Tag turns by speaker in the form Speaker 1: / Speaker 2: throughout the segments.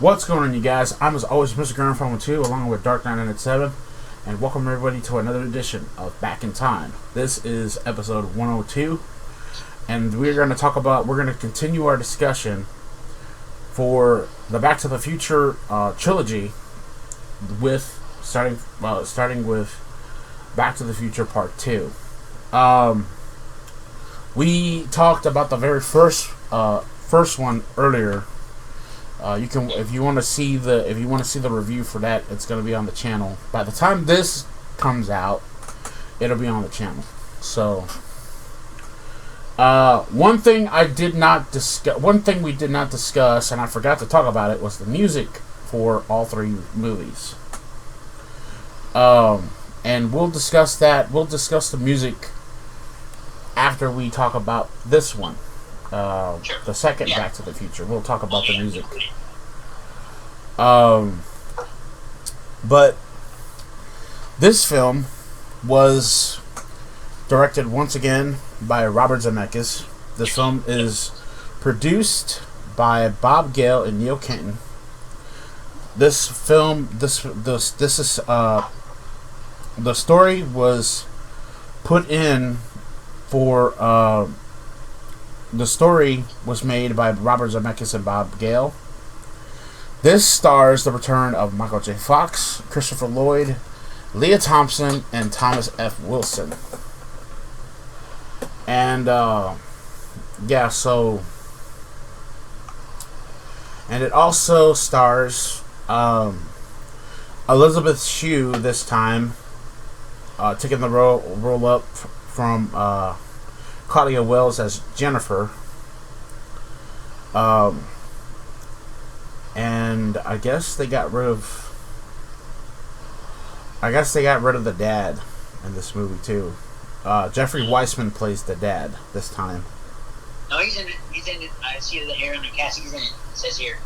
Speaker 1: What's going on, you guys? I'm as always Mr. Grimreaper 2, along with Dark 997, and welcome everybody to another edition of Back in Time. This is episode 102, and we're going to continue our discussion for the Back to the Future trilogy, with starting with Back to the Future Part 2. We talked about the very first one earlier. You can, if you want to see the review for that, it's going to be on the channel. By the time this comes out, it'll be on the channel. So, one thing we did not discuss, and I forgot to talk about it, was the music for all three movies. And we'll discuss that. We'll discuss the music after we talk about this one. The second Back to the Future. We'll talk about the music. But this film was directed once again by Robert Zemeckis. This film is produced by Bob Gale and Neil Kenton. This film, this is the story was put in for. The story was made by Robert Zemeckis and Bob Gale. This stars the return of Michael J. Fox, Christopher Lloyd, Leah Thompson, and Thomas F. Wilson. And, and it also stars Elizabeth Shue this time, taking the role up from Claudia Wells as Jennifer. And I guess they got rid of the dad in this movie too. Jeffrey Weissman plays the dad this time.
Speaker 2: No, he's in it. I see the hair on the cast. He's in it. It says here.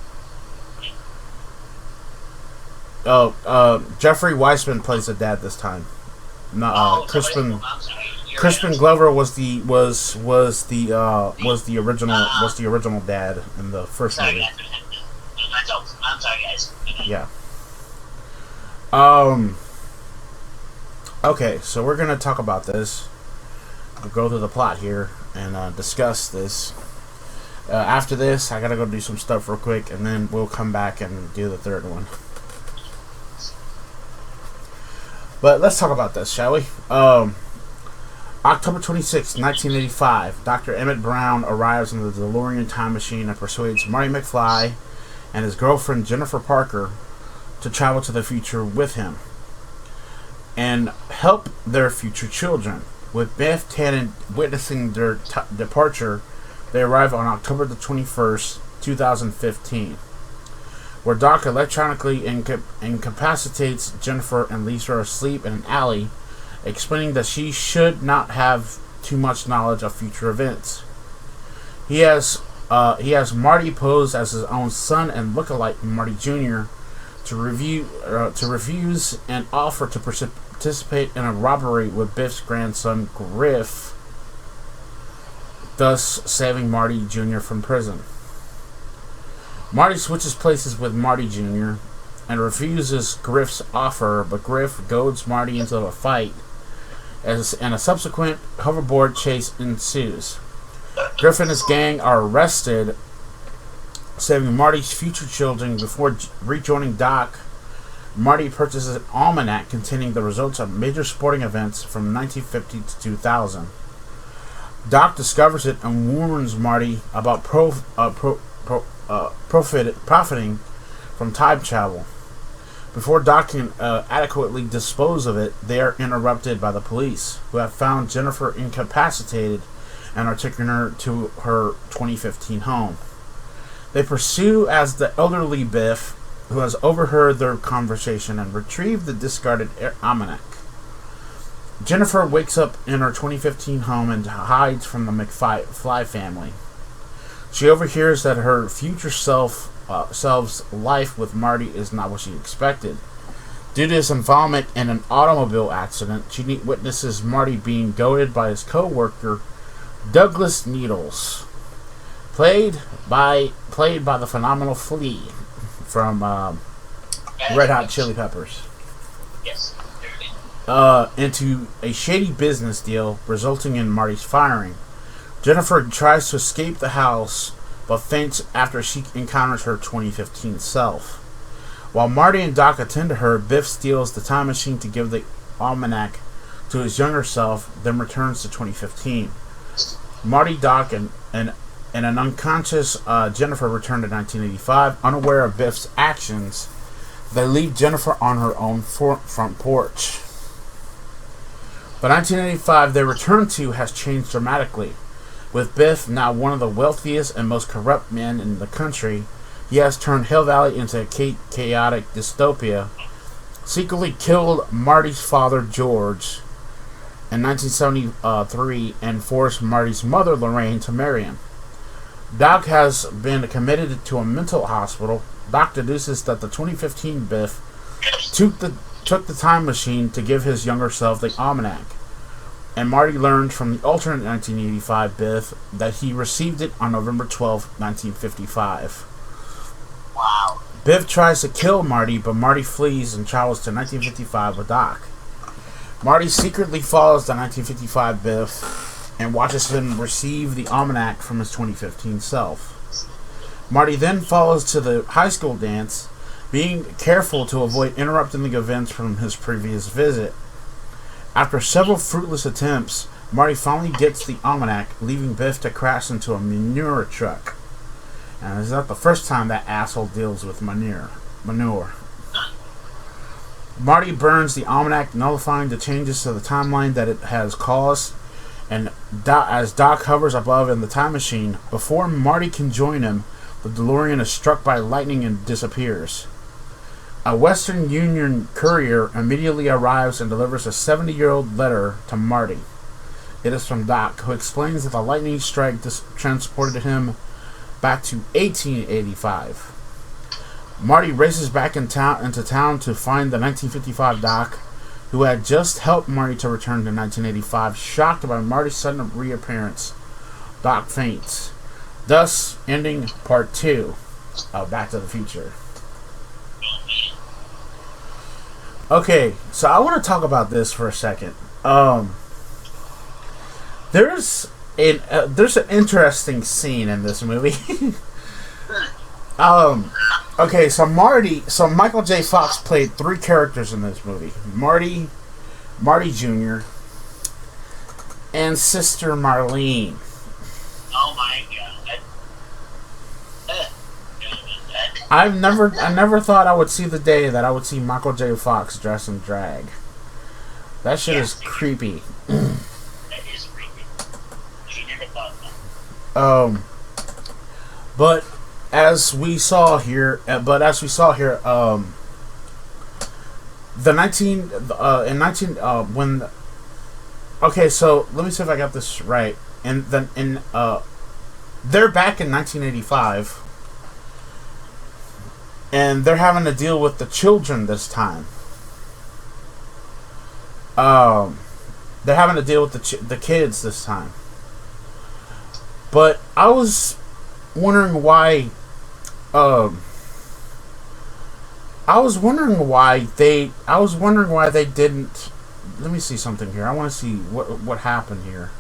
Speaker 1: Jeffrey Weissman plays the dad this time. No, Crispin.
Speaker 2: I'm sorry.
Speaker 1: Crispin Glover was the original dad in the first movie.
Speaker 2: I'm sorry, guys.
Speaker 1: Yeah. Okay, so we're gonna talk about this. We'll go through the plot here and discuss this. After this, I gotta go do some stuff real quick, and then we'll come back and do the third one. But let's talk about this, shall we? October 26, 1985, Dr. Emmett Brown arrives in the DeLorean time machine and persuades Marty McFly and his girlfriend Jennifer Parker to travel to the future with him and help their future children. With Beth Tannen witnessing their departure, they arrive on October the 21st, 2015, where Doc electronically incapacitates Jennifer and leaves her asleep in an alley, explaining that she should not have too much knowledge of future events. He has Marty pose as his own son and lookalike Marty Jr. to refuse an offer to participate in a robbery with Biff's grandson Griff, thus saving Marty Jr. from prison. Marty switches places with Marty Jr. and refuses Griff's offer, but Griff goads Marty into a fight, and a subsequent hoverboard chase ensues. Griff and his gang are arrested, saving Marty's future children. Before rejoining Doc, Marty purchases an almanac containing the results of major sporting events from 1950 to 2000. Doc discovers it and warns Marty about profiting from time travel. Before Doc can adequately dispose of it, they are interrupted by the police, who have found Jennifer incapacitated and are taking her to her 2015 home. They pursue as the elderly Biff, who has overheard their conversation and retrieved the discarded almanac. Jennifer wakes up in her 2015 home and hides from the McFly family. She overhears that her future self's life with Marty is not what she expected. Due to his involvement in an automobile accident, she witnesses Marty being goaded by his co-worker Douglas Needles, played by the phenomenal from Red Hot Chili Peppers.
Speaker 2: Yes.
Speaker 1: Into a shady business deal, resulting in Marty's firing. Jennifer tries to escape the house, but faints after she encounters her 2015 self. While Marty and Doc attend to her, Biff steals the time machine to give the almanac to his younger self, then returns to 2015. Marty, Doc, and an unconscious Jennifer return to 1985, unaware of Biff's actions. They leave Jennifer on her own front porch. The 1985 they return to has changed dramatically. With Biff now one of the wealthiest and most corrupt men in the country, he has turned Hill Valley into a chaotic dystopia, secretly killed Marty's father, George, in 1973, and forced Marty's mother, Lorraine, to marry him. Doc has been committed to a mental hospital. Doc deduces that the 2015 Biff took the time machine to give his younger self the almanac, and Marty learned from the alternate 1985 Biff that he received it on November 12, 1955.
Speaker 2: Wow.
Speaker 1: Biff tries to kill Marty, but Marty flees and travels to 1955 with Doc. Marty secretly follows the 1955 Biff and watches him receive the almanac from his 2015 self. Marty then follows to the high school dance, being careful to avoid interrupting the events from his previous visit. After several fruitless attempts, Marty finally gets the almanac, leaving Biff to crash into a manure truck. And it's not the first time that asshole deals with manure. Marty burns the almanac, nullifying the changes to the timeline that it has caused, and as Doc hovers above in the time machine, before Marty can join him, the DeLorean is struck by lightning and disappears. A Western Union courier immediately arrives and delivers a 70-year-old letter to Marty. It is from Doc, who explains that the lightning strike transported him back to 1885. Marty races back into town to find the 1955 Doc, who had just helped Marty to return to 1985. Shocked by Marty's sudden reappearance, Doc faints, thus ending part 2 of Back to the Future. Okay, so I want to talk about this for a second. There's an interesting scene in this movie. Okay, so Michael J. Fox played 3 characters in this movie: Marty Jr., and Sister Marlene.
Speaker 2: Oh my god.
Speaker 1: I never thought I would see the day that I would see Michael J. Fox dressed in drag. That shit is creepy.
Speaker 2: That is creepy. She never thought that.
Speaker 1: But as we saw here, okay, so let me see if I got this right. And then they're back in 1985. And they're having to deal with the children this time. They're having to deal with the kids this time. But I was wondering why. I was wondering why they didn't. Let me see something here. I want to see what happened here.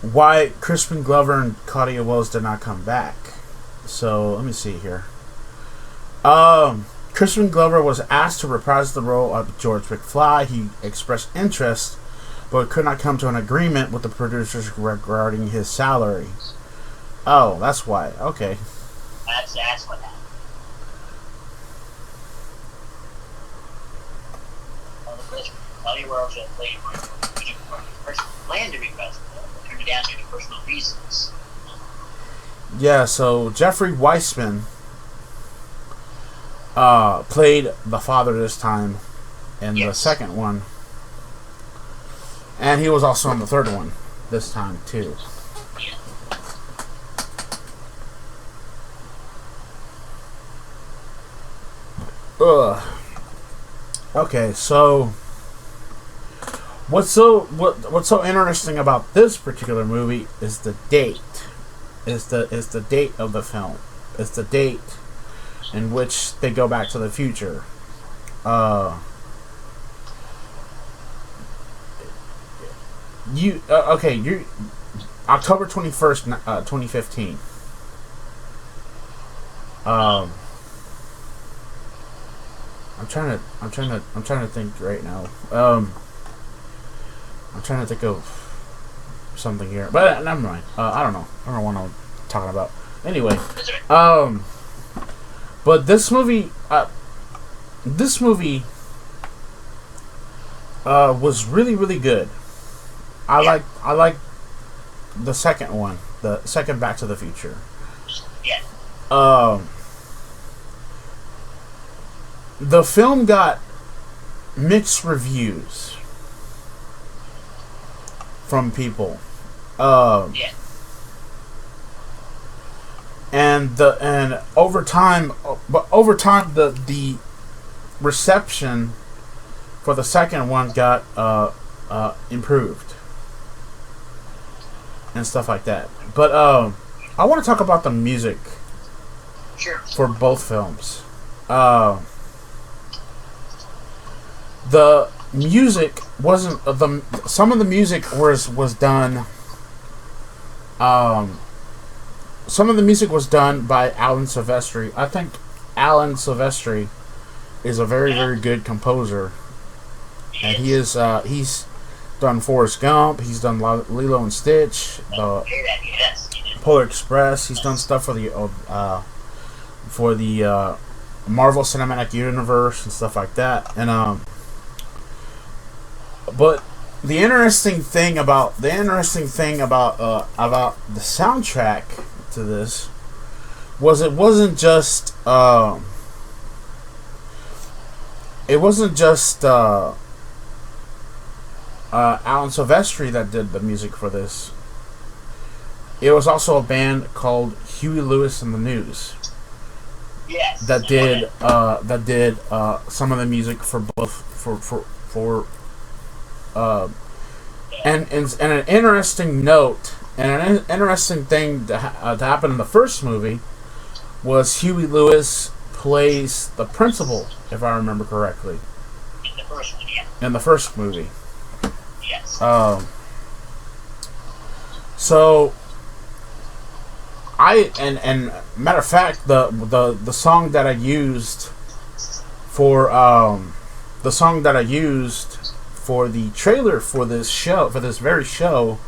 Speaker 1: Why Crispin Glover and Claudia Wells did not come back. So, let me see here. Crispin Glover was asked to reprise the role of George McFly. He expressed interest, but could not come to an agreement with the producers regarding his salary. Oh, that's why. Okay.
Speaker 2: That's what happened. Claudia Wells had played first planned to request, but turned it down due to personal reasons.
Speaker 1: Yeah, so Jeffrey Weissman played the father this time in the second one. And he was also in the third one this time, too. Ugh. Okay, so what's so interesting about this particular movie is the date. Is the date of the film. It's the date in which they go back to the future. Okay, you October 21st, 2015. I'm trying to think right now. I'm trying to think of something here, but never mind. I don't know what I'm talking about. Anyway, but this movie was really, really good. I like the second one, the second Back to the Future.
Speaker 2: Yeah.
Speaker 1: The film got mixed reviews from people.
Speaker 2: Yeah.
Speaker 1: And over time, the reception for the second one got improved and stuff like that. But I want to talk about the music.
Speaker 2: Sure.
Speaker 1: For both films. The music wasn't some of the music was done. Some of the music was done by Alan Silvestri. I think Alan Silvestri is a very, very good composer, and he's done Forrest Gump. He's done Lilo and Stitch, Polar Express. He's done stuff for the Marvel Cinematic Universe and stuff like that. And but the interesting thing about the soundtrack to this was it wasn't just Alan Silvestri that did the music for this. It was also a band called Huey Lewis and the News.
Speaker 2: Yes.
Speaker 1: That did some of the music for both and an interesting note and an interesting thing to happen in the first movie was Huey Lewis plays the principal, if I remember correctly.
Speaker 2: In the first one, yeah.
Speaker 1: In the first movie.
Speaker 2: Yes.
Speaker 1: So and matter of fact, the song that I used for the trailer for this very show,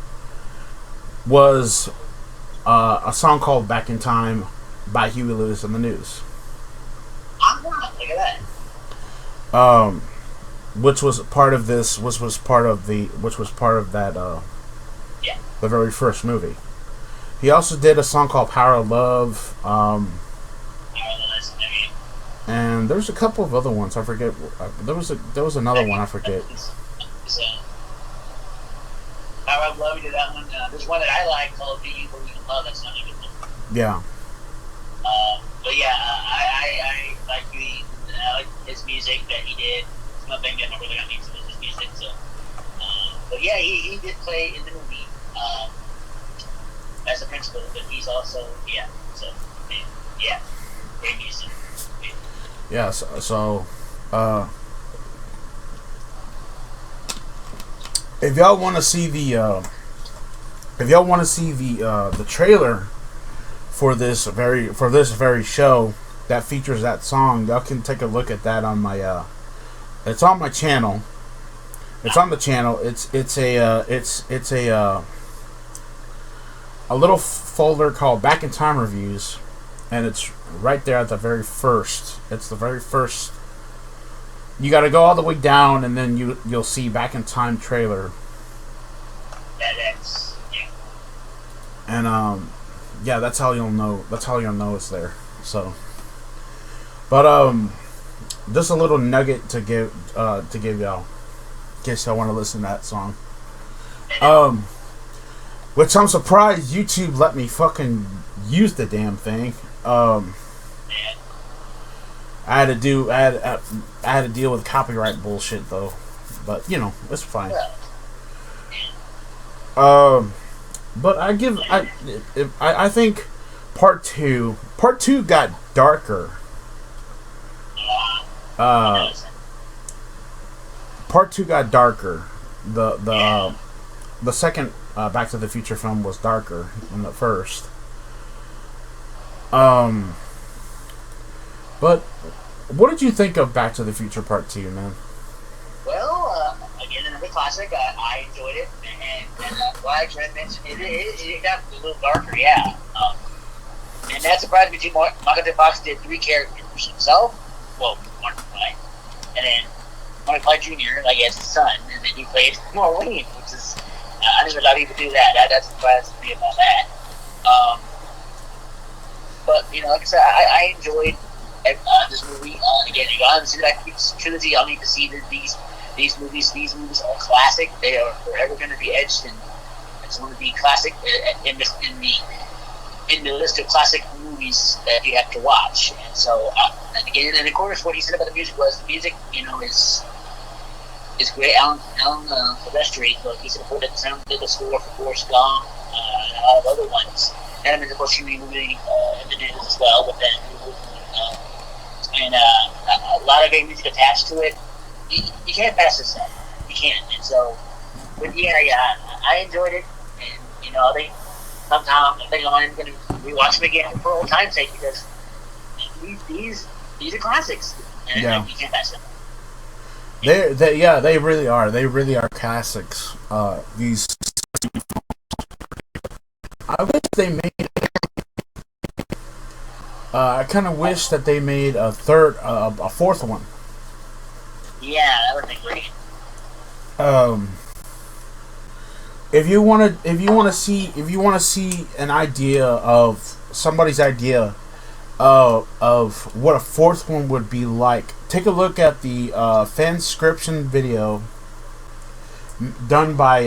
Speaker 1: was a song called "Back in Time" by Huey Lewis and the News.
Speaker 2: Look at that.
Speaker 1: Which was part of that.
Speaker 2: Yeah.
Speaker 1: The very first movie. He also did a song called "Power of Love." And there's a couple of other ones I forget. There was another one I forget.
Speaker 2: Power of Love, we did that one. There's one that I like called "Do You Believe in Love?" That's not a good one.
Speaker 1: Yeah.
Speaker 2: But yeah, I like I like his music that he did. It's nothing that never really got me into his music. So, but yeah, he did play in the movie as a principal, but he's also great music.
Speaker 1: Yeah. So if y'all want to see the trailer for this very show that features that song, y'all can take a look at that on my it's on my channel. It's on the channel. It's a little folder called Back in Time Reviews, and it's right there at the very first. It's the very first. You got to go all the way down, and then you'll see Back in Time trailer.
Speaker 2: That's
Speaker 1: And yeah, that's how you'll know. That's how you'll know it's there. So, but just a little nugget to give y'all, in case y'all want to listen to that song. Which I'm surprised YouTube let me fucking use the damn thing. I had to deal with copyright bullshit though, but it's fine. But I think Part two got darker. Uh, Part two got darker. The second Back to the Future film was darker than the first. But what did you think of Back to the Future Part 2, man?
Speaker 2: Well, again, another classic. I enjoyed it, and why Trent mentioned it got a little darker, yeah. And that surprised me too. Michael J. Fox did 3 characters himself, well, Martin McFly, and then Martin McFly Jr., like as his son, and then he played Maureen, which is I never thought he would do that. That surprised me about that. But like I said, I enjoyed this movie. Again, if I haven't seen that trilogy, I'll need to see these movies. These movies are classic. They are forever going to be etched, and it's going to be classic in the list of classic movies that you have to watch. And so, and again, and of course, what he said about the music was the music, is great. Alan Silvestri, look, he said did the score for Forrest Gump and a lot of other ones. And of course, movie did it as well with that. And a lot of great music attached to it. You can't pass this up. You can't. And so, but yeah, I enjoyed it. And I think sometime I'm going to rewatch them again for old time's sake, because these are classics, and you can't pass them.
Speaker 1: They really are. They really are classics. These. I wish they made. I kind of wish that they made a fourth one.
Speaker 2: Yeah, that would be great.
Speaker 1: If you want to see an idea of somebody's idea of what a fourth one would be like, take a look at the fanscription video done by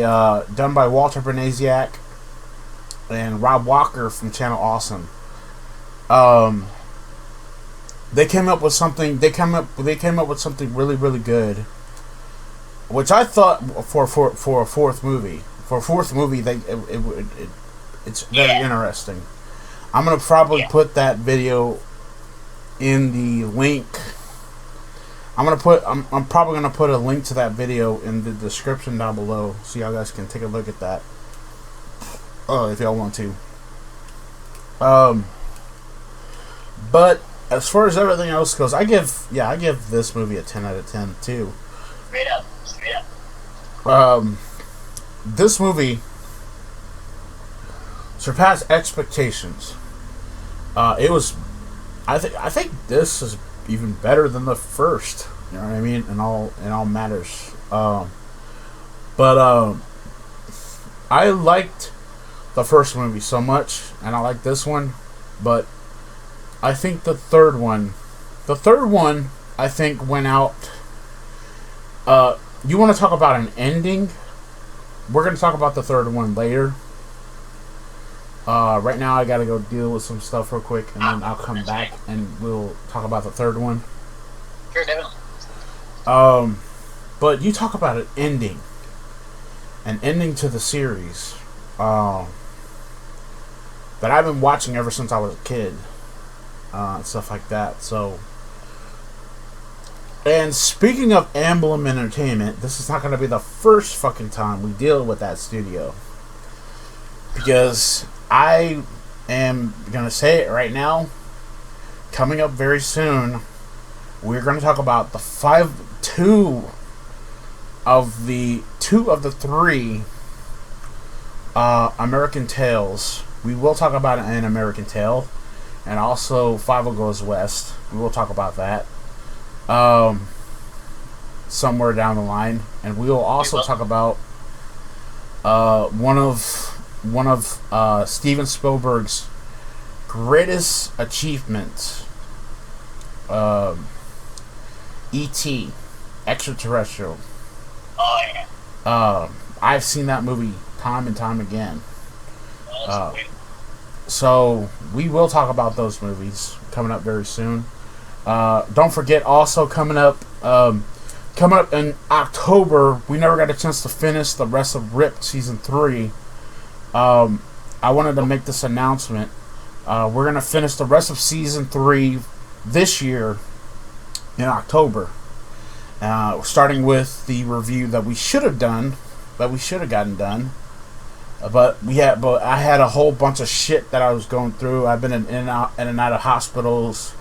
Speaker 1: Walter Benesiak and Rob Walker from Channel Awesome. They came up with something. They came up with something really, really good, which I thought for a fourth movie. For a fourth movie, it's very interesting. I'm gonna probably put that video in the link. I'm probably gonna put a link to that video in the description down below, so y'all guys can take a look at that. If y'all want to. But as far as everything else goes, I give this movie a 10 out of 10 too.
Speaker 2: Straight up.
Speaker 1: This movie surpassed expectations. It was, I think this is even better than the first. You know what I mean? In all matters. But I liked the first movie so much, and I like this one, but I think the third one, I think went out. You want to talk about an ending? We're going to talk about the third one later. Right now, I got to go deal with some stuff real quick, and then I'll come back and we'll talk about the third one.
Speaker 2: Sure, definitely.
Speaker 1: But you talk about an ending to the series that I've been watching ever since I was a kid. Stuff like that. So, and speaking of Emblem Entertainment, this is not going to be the first fucking time we deal with that studio, because I am going to say it right now. Coming up very soon, we're going to talk about two of the three American Tales. We will talk about an American Tale. And also, Five Goes West. We will talk about that somewhere down the line, and we will also talk about one of Steven Spielberg's greatest achievements, E.T. Extraterrestrial.
Speaker 2: Oh yeah.
Speaker 1: I've seen that movie time and time again. So we will talk about those movies coming up very soon. Don't forget, also coming up in October, we never got a chance to finish the rest of Ripped Season 3. I wanted to make this announcement. We're gonna finish the rest of season 3 this year in October. Starting with the review that we should have done, that we should have gotten done. But I had a whole bunch of shit that I was going through. I've been in and out of hospitals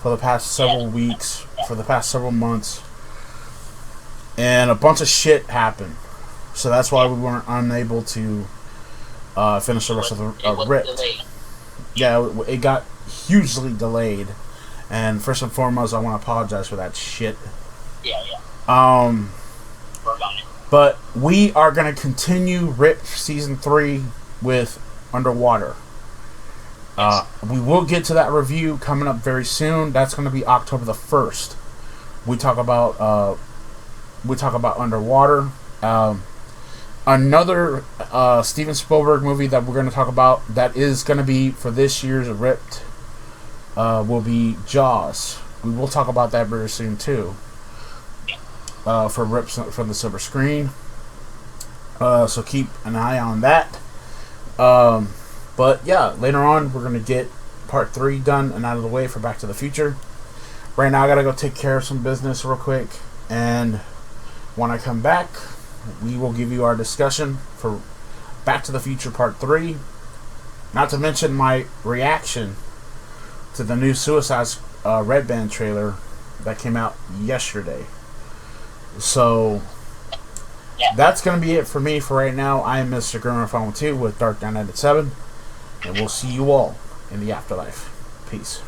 Speaker 1: for the past several weeks, for the past several months, and a bunch of shit happened. So that's why we weren't unable to finish the rest of the Rip. Yeah, it got hugely delayed, and first and foremost, I want to apologize for that shit.
Speaker 2: Yeah.
Speaker 1: But we are going to continue Rip Season 3 with Underwater. We will get to that review coming up very soon. That's going to be October the 1st. We talk about Underwater. Another Steven Spielberg movie that we're going to talk about that is going to be for this year's Ripped will be Jaws. We will talk about that very soon too. For Rips from the silver screen. So keep an eye on that. But yeah, later on we're gonna get part 3 done and out of the way for Back to the Future. Right now I gotta go take care of some business real quick, and when I come back, we will give you our discussion for Back to the Future Part 3. Not to mention my reaction to the new Suicide Red Band trailer that came out yesterday. So, that's going to be it for me for right now. I am Mr. Grimreaper with Dark 997, and we'll see you all in the afterlife. Peace.